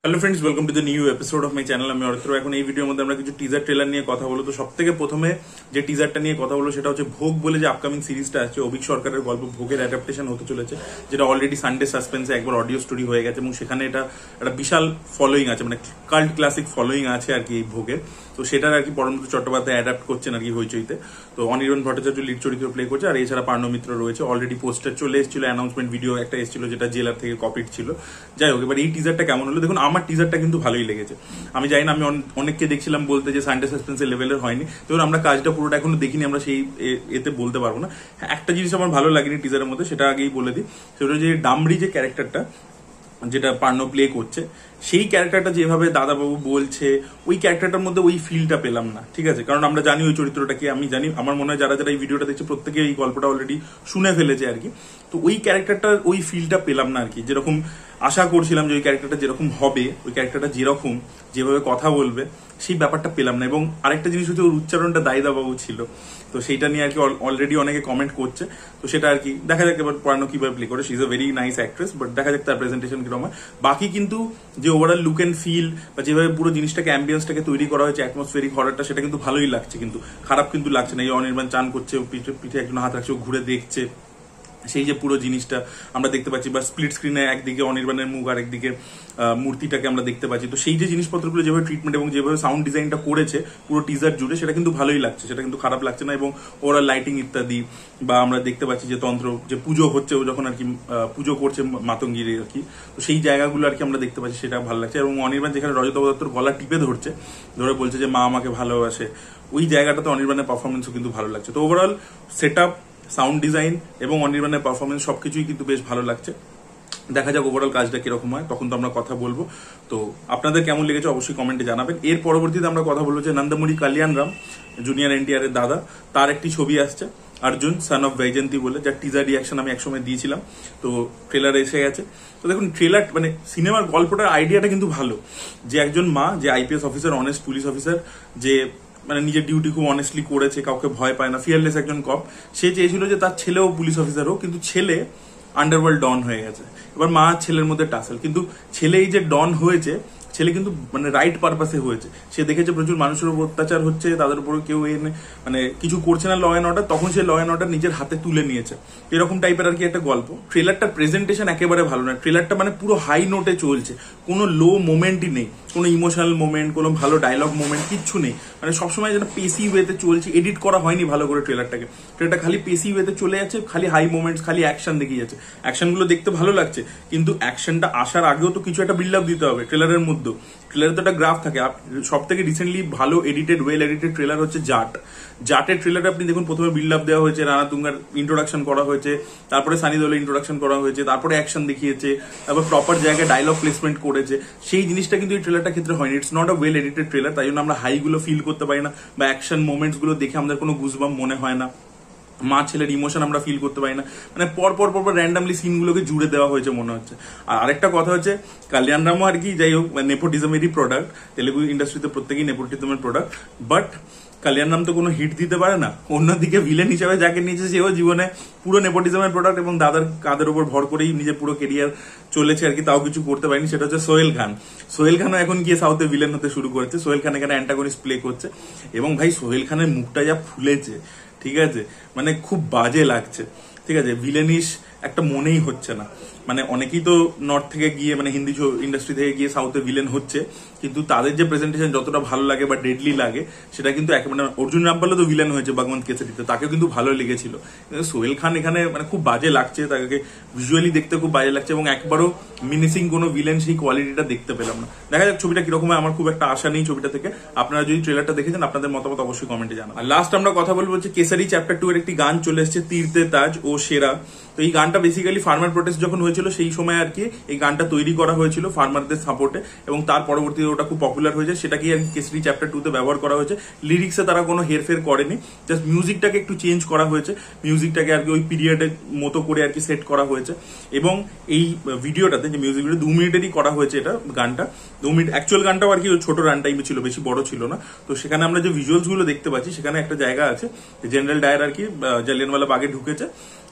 Hello friends, welcome to the new episode of my channel. আমি অরিত্র। এখন এই ভিডিওর মধ্যে আমরা কিছু টিজার ট্রেলার নিয়ে কথা বলবো। তো সব থেকে প্রথমে যে টিজারটা নিয়ে কথা বলবো সেটা হচ্ছে ভোগ বলে যে আপকামিং সিরিজটা আছে, অভিক সরকারের গল্প ভোগের অ্যাডাপ্টেশন হতে চলেছে, যেটা অলরেডি সানডে সাসপেন্সে একবার অডিও স্টোরি হয়ে গেছে এবং সেখানে এটা একটা বিশাল ফলোয়িং আছে, মানে কাল্ট ক্লাসিক ফলোয়িং আছে আর কি এই ভোগের। তো সেটার আর কি পরমব্রত চট্টোপাধ্যায় অ্যাডাপ্ট করছেন আর কি হইচইতে। তো অনির্বাণ ভট্টাচার্য লিড চরিত্র প্লে করছে, আর এছাড়া পার্ণ মিত্র রয়েছে। অলরেডি পোস্টার চলে এসেছিল, অ্যানাউন্সমেন্ট ভিডিও একটা এসেছিল যেটা জেলার থেকে কপিড ছিল। যাই হোক, এবার এই টিজারটা কেমন হলো দেখুন। আমার টিজারটা কিন্তু ভালোই লেগেছে। আমি জানি না, আমি অনেককে দেখছিলাম বলতে যে সানডে সাসপেন্সের লেভেলের হয়নি। ধরুন আমরা কাজটা পুরোটা এখনো দেখিনি, আমরা সেই এতে বলতে পারবো না। একটা জিনিস আমার ভালো লাগেনি টিজারের মধ্যে, সেটা আগেই বলে দিই। সেটা যে ডামরি যে ক্যারেক্টারটা যেটা পার্ণ প্লে করছে, সেই ক্যারেক্টারটা যেভাবে দাদাবাবু বলছে, ওই ক্যারেক্টারটার মধ্যে ওই ফিলটা পেলাম না। ঠিক আছে, কারণ আমরা জানি ওই চরিত্রটা কি, আমি জানি, আমার মনে হয় যারা যারা এই ভিডিওটা দেখছে প্রত্যেকে এই গল্পটা অলরেডি শুনে ফেলেছে আর কি। তো ওই ক্যারেক্টারটা ওই ফিলটা পেলাম না আর কি, যেরকম আশা করছিলাম যে ওই ক্যারেক্টারটা যেরকম হবে, ওই ক্যারেক্টারটা যেরকম যেভাবে কথা বলবে, সেই ব্যাপারটা পেলাম না। এবং আরেকটা জিনিস হচ্ছে ওর উচ্চারণটা দাইদাবাবু ছিল, তো সেইটা নিয়ে আর কি অলরেডি অনেকে কমেন্ট করছে। তো সেটা আর কি দেখা যাক এবার পার্ণ কিভাবে প্লে করে। She is a very nice actress, but দেখা যাক তার প্রেজেন্টেশন কিরকম হয়। বাকি কিন্তু যে ওভারঅল লুক এন্ড ফিল বা যেভাবে পুরো জিনিসটাকে অ্যাম্বিয়েন্সটাকে তৈরি করা হয়েছে, অ্যাটমসফিয়ারিক হররটা, সেটা কিন্তু ভালোই লাগছে, কিন্তু খারাপ কিন্তু লাগছে না। এই অনির্বাণ চান করছে, পিঠে একজন হাত রাখছে, ঘুরে দেখছে, সেই যে পুরো জিনিসটা আমরা দেখতে পাচ্ছি, বা স্প্লিট স্ক্রিনে একদিকে অনির্বাণের মুখ আর একদিকে মূর্তিটাকে আমরা দেখতে পাচ্ছি। তো সেই যে জিনিসপত্রগুলো যেভাবে ট্রিটমেন্ট এবং যেভাবে সাউন্ড ডিজাইনটা করেছে পুরো টিজার জুড়ে, সেটা কিন্তু ভালোই লাগছে, সেটা কিন্তু খারাপ লাগছে না। এবং ওরা লাইটিং ইত্যাদি, বা আমরা দেখতে পাচ্ছি যে তন্ত্র যে পুজো হচ্ছে, ও যখন আর কি পুজো করছে মাতঙ্গির আর কি, তো সেই জায়গাগুলো আর কি আমরা দেখতে পাচ্ছি, সেটা ভালো লাগছে। এবং অনির্বাণ যেখানে রজত দত্তর গলা টিপে ধরছে, ধরে বলছে যে মা আমাকে ভালোবাসে, ওই জায়গাটাতে অনির্বাণের পারফরমেন্সও কিন্তু ভালো লাগছে। তো overall set up, sound design এবং অনির্বাণের পারফরমেন্স সবকিছুই কিন্তু বেশ ভালো লাগছে। দেখা যাক ওভারঅল কাজটা কিরকম হয়, তখন তো আমরা কথা বলবো। তো আপনাদের কেমন লেগেছে অবশ্যই কমেন্টে জানাবেন। এর পরবর্তীতে আমরা কথা বলবো যে নন্দমুরি কালিয়ানরাম, জুনিয়র এনটিআর এর দাদা, তার একটি ছবি আসছে অর্জুন সন অফ বৈজয়ন্তী বলে, যার টিজার রিয়াকশন আমি একসময় দিয়েছিলাম। তো ট্রেলার এসে গেছে। তো দেখুন ট্রেলার, মানে সিনেমার গল্পটার আইডিয়াটা কিন্তু ভালো, যে একজন মা, যে IPS officer, honest police officer, যে মানে নিজের ডিউটি খুব অনেস্টলি করেছে, কাউকে ভয় পায় না, ফিয়ারলেস একজন কপ। সে চেয়েছিল যে তার ছেলেও পুলিশ অফিসার হোক, কিন্তু ছেলে আন্ডারওয়ার্ল্ড ডন হয়ে গেছে। এবার মা ছেলের মধ্যে টাসেল, কিন্তু ছেলে এই যে ডন হয়েছে, ছেলে কিন্তু মানে রাইট পারপাসে হয়েছে। সে দেখেছে প্রচুর মানুষের উপর অত্যাচার হচ্ছে, তাদের উপর কেউ মানে কিছু করছে না ল অ্যান্ড অর্ডার, তখন সে ল অ্যান্ড অর্ডার নিজের হাতে তুলে নিয়েছে। এরকম টাইপের আর কি একটা গল্প। ট্রেলারটার প্রেজেন্টেশন একেবারে ভালো না, ট্রেলারটা মানে পুরো হাই নোটে চলছে, কোনো লো মোমেন্টই নেই, কোনো ইমোশনাল মোমেন্ট, কোনো ভালো ডায়লগ মোমেন্ট কিচ্ছু নেই। মানে সবসময় যেন পেসি ওয়েতে চলছে, এডিট করা হয়নি ভালো করে ট্রেলারটাকে। ট্রেলারটা খালি পেসি ওয়েতে চলে যাচ্ছে, খালি হাই মোমেন্টস, খালি অ্যাকশন দেখিয়ে যাচ্ছে। অ্যাকশনগুলো দেখতে ভালো লাগছে, কিন্তু অ্যাকশনটা আসার আগেও তো কিছু একটা বিল্ড আপ দিতে হবে ট্রেলারের মধ্যে। ট্রেলারে তো একটা গ্রাফ থাকে। সব থেকে রিসেন্টলি ভালো এডিটেড, ওয়েল এডিটেড ট্রেলার হচ্ছে জাটের ট্রেলারে আপনি দেখুন, প্রথমে বিল্ড আপ দেওয়া হয়েছে, রানা তুঙ্গার ইন্ট্রোডাকশন করা হয়েছে, তারপরে সানি দেওলের ইন্ট্রোডাকশন করা হয়েছে, তারপরে অ্যাকশন দেখিয়েছে, তারপর প্রপার জায়গায় ডায়লগ প্লেসমেন্ট করেছে। সেই জিনিসটা কিন্তু এই ট্রেলারটার ক্ষেত্রে হয়নি। It's not a well edited trailer, তাই জন্য আমরা হাইগুলো ফিল করতে পারি না, বা অ্যাকশন মোমেন্টস গুলো দেখে আমাদের কোনো গুজবাম্প মনে হয় না, মা ছেলের ইমোশন আমরা ফিল করতে পারি না। মানে পরপর র্যান্ডামলি সিনগুলোকে জুড়ে দেওয়া হয়েছে মনে হচ্ছে। আর আরেকটা কথা হচ্ছে, কালিয়ানরামও আর কি যাই হোক নেপোটিজমেরই প্রোডাক্ট, তেলেগু ইন্ডাস্ট্রিতে প্রত্যেকেই নেপোটিজমের প্রোডাক্ট, বাট কালিয়ানরাম তো কোনো হিট দিতে পারে না। অন্যদিকে ভিলেন হিসাবে যাকে নিয়েছে, সেও জীবনে পুরো নেপোটিজমের প্রোডাক্ট, এবং দাদার কাঁধের উপর ভর করেই নিজের পুরো কেরিয়ার চলেছে আর কি, তাও কিছু করতে পারেনি। সেটা হচ্ছে সোহেল খান। সোহেল খানও এখন গিয়ে সাউথে ভিলেন হতে শুরু করেছে। সোহেল খান এখানে অ্যান্টাগনিস্ট প্লে করছে, এবং ভাই সোহেল খানের মুখটা যা ফুলেছে, ঠিক আছে, মানে খুব বাজে লাগছে। ঠিক আছে, ভিলেনিশ একটা মনেই হচ্ছে না। মানে অনেকেই তো নর্থ থেকে গিয়ে, মানে হিন্দি ইন্ডাস্ট্রি থেকে গিয়ে সাউথে ভিলেন হচ্ছে, কিন্তু তাদের যে প্রেজেন্টেশন যতটা ভালো লাগে বা ডেডলি লাগে, সেটা কিন্তু একেবারে। অর্জুন রামপালও তো ভিলেন হয়েছে বাগবন্ত কেসারিতে, তাকেও কিন্তু ভালো লেগেছিল। সোহেল খান এখানে মানে খুব বাজে লাগছে, তাকে ভিজুয়ালি দেখতে খুব বাজে লাগছে, এবং একবারও মিনিসিং কোনো ভিলেন সেই কোয়ালিটিটা দেখতে পেলাম না। দেখা যাক ছবিটা কিরকম হয়, আমার খুব একটা আশা নেই ছবিটা থেকে। আপনারা যদি ট্রেলারটা দেখেছেন, আপনাদের মতামত অবশ্যই কমেন্টে জানান। আর লাস্ট আমরা কথা বলবো হচ্ছে কেসারি চ্যাপ্টার 2 এর একটি গান চলে এসেছে, তীর্থে তাজ ও সেরা। তো এই গানটা বেসিক্যালি ফার্মার প্রোটেস্ট যখন হয়েছিল, সেই সময় আর কি এই গানটা তৈরি করা হয়েছিল ফার্মারদের সাপোর্টে, এবং তার পরবর্তীতে ওটা খুব পপুলার হয়েছে। সেটাকে আর কি কেসরি চ্যাপ্টার 2 তে ব্যবহার করা হয়েছে। লিরিক্সে তারা কোনো হেরফের করেনি, জাস্ট মিউজিকটাকে একটু চেঞ্জ করা হয়েছে, মিউজিকটাকে আর কি ওই পিরিয়ডের মতো করে আর কি সেট করা হয়েছে। এবং এই ভিডিওটাতে, যে মিউজিক ভিডিও 2 মিনিটেরই করা হয়েছে এটা, গানটা 2 মিনিট। অ্যাকচুয়াল গানটাও আর কি ছোট রান টাইমে ছিল, বেশি বড় ছিল না। তো সেখানে আমরা যে ভিজুয়ালস গুলো দেখতে পাচ্ছি, সেখানে একটা জায়গা আছে জেনারেল ডায়ার আর কি জালিয়ানওয়ালা বাগে ঢুকেছে,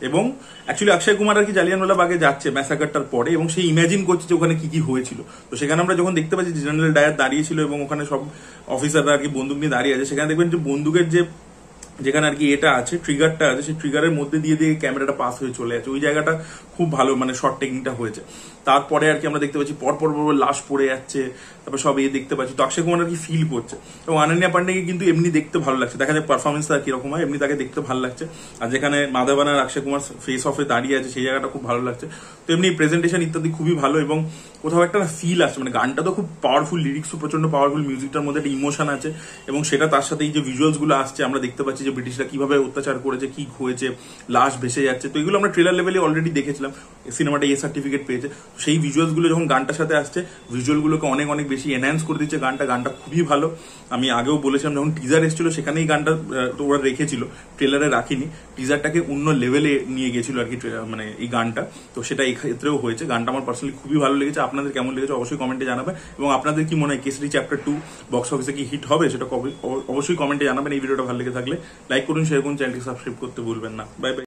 এবং অ্যাকচুয়ালি অক্ষয় কুমার আর কি জালিয়ানওয়ালা বাগে যাচ্ছে ম্যাসাকারটার পরে, এবং সে ইমাজিন করছে যে ওখানে কি কি হয়েছিল। তো সেখানে আমরা যখন দেখতে পাচ্ছি জেনারেল ডায়ার দাঁড়িয়েছিল এবং ওখানে সব অফিসাররা আর কি বন্দুক নিয়ে দাঁড়িয়ে আছে, সেখানে দেখবেন যে বন্দুকের যেখানে আর কি এটা আছে, ট্রিগারটা আছে, সেই ট্রিগারের মধ্যে দিয়ে ক্যামেরাটা পাস হয়ে চলে যাচ্ছে। ওই জায়গাটা খুব ভালো মানে শর্ট টেকনিকটা হয়েছে। তারপরে আর কি আমরা দেখতে পাচ্ছি পরপর লাশ পড়ে যাচ্ছে, তারপর সব দেখতে পাচ্ছি। তো অক্ষয় কুমার আর কি ফিল করছে, এবং অনন্যা পান্ডেকে কিন্তু এমনি দেখতে ভালো লাগছে, দেখা যায় পারফরমেন্স তার কিরকম হয়, এমনি তাকে দেখতে ভালো লাগছে। আর যেখানে মাধবন আর অক্ষয় কুমার ফেস অফে দাঁড়িয়ে আছে সেই জায়গাটা খুব ভালো লাগছে। তো এমনি প্রেজেন্টেশন ইত্যাদি খুবই ভালো, এবং কোথাও একটা ফিল আসছে, মানে গানটা তো খুব পাওয়ারফুল, লিরিক্সও প্রচন্ড পাওয়ারফুল, মিউজিকটার মধ্যে একটা ইমোশন আছে, এবং সেটা তার সাথে এই যে ভিজুয়ালস গুলো আসছে, আমরা দেখতে পাচ্ছি যে ব্রিটিশরা কিভাবে অত্যাচার করেছে, কি হয়েছে, লাশ ভেসে যাচ্ছে। তো এগুলো আমরা ট্রেলার লেভেলে অলরেডি দেখেছিলাম, সিনেমাটা সার্টিফিকেট পেয়েছে। সেই ভিজুয়ালস গুলো যখন গানটার সাথে আসছে, ভিজুয়াল গুলোকে অনেক অনেক বেশি এনহ্যান্স করে দিচ্ছে গানটা খুবই ভালো। আমি আগেও বলেছিলাম যখন টিজার এসেছিল সেখানেই গানটা তো ওরা রেখেছিল, ট্রেলারে রাখিনি, টিজারটাকে অন্য লেভেলে নিয়ে গেছিল আর কি মানে এই গানটা। তো সেটা এই ক্ষেত্রেও হয়েছে। গানটা আমার পার্সোনালি খুবই ভালো লেগেছে। আপনাদের কেমন লেগেছে অবশ্যই কমেন্টে জানাবেন, এবং আপনাদের কি মনে হয় কেসরি চ্যাপ্টার 2 বক্স অফিসে কি হিট হবে সেটা অবশ্যই কমেন্টে জানাবেন। এই ভিডিওটা ভালো লেগে থাকলে লাইক করুন, শেয়ার করুন, চ্যানেলটি সাবস্ক্রাইব করতে ভুলবেন না। Bye bye.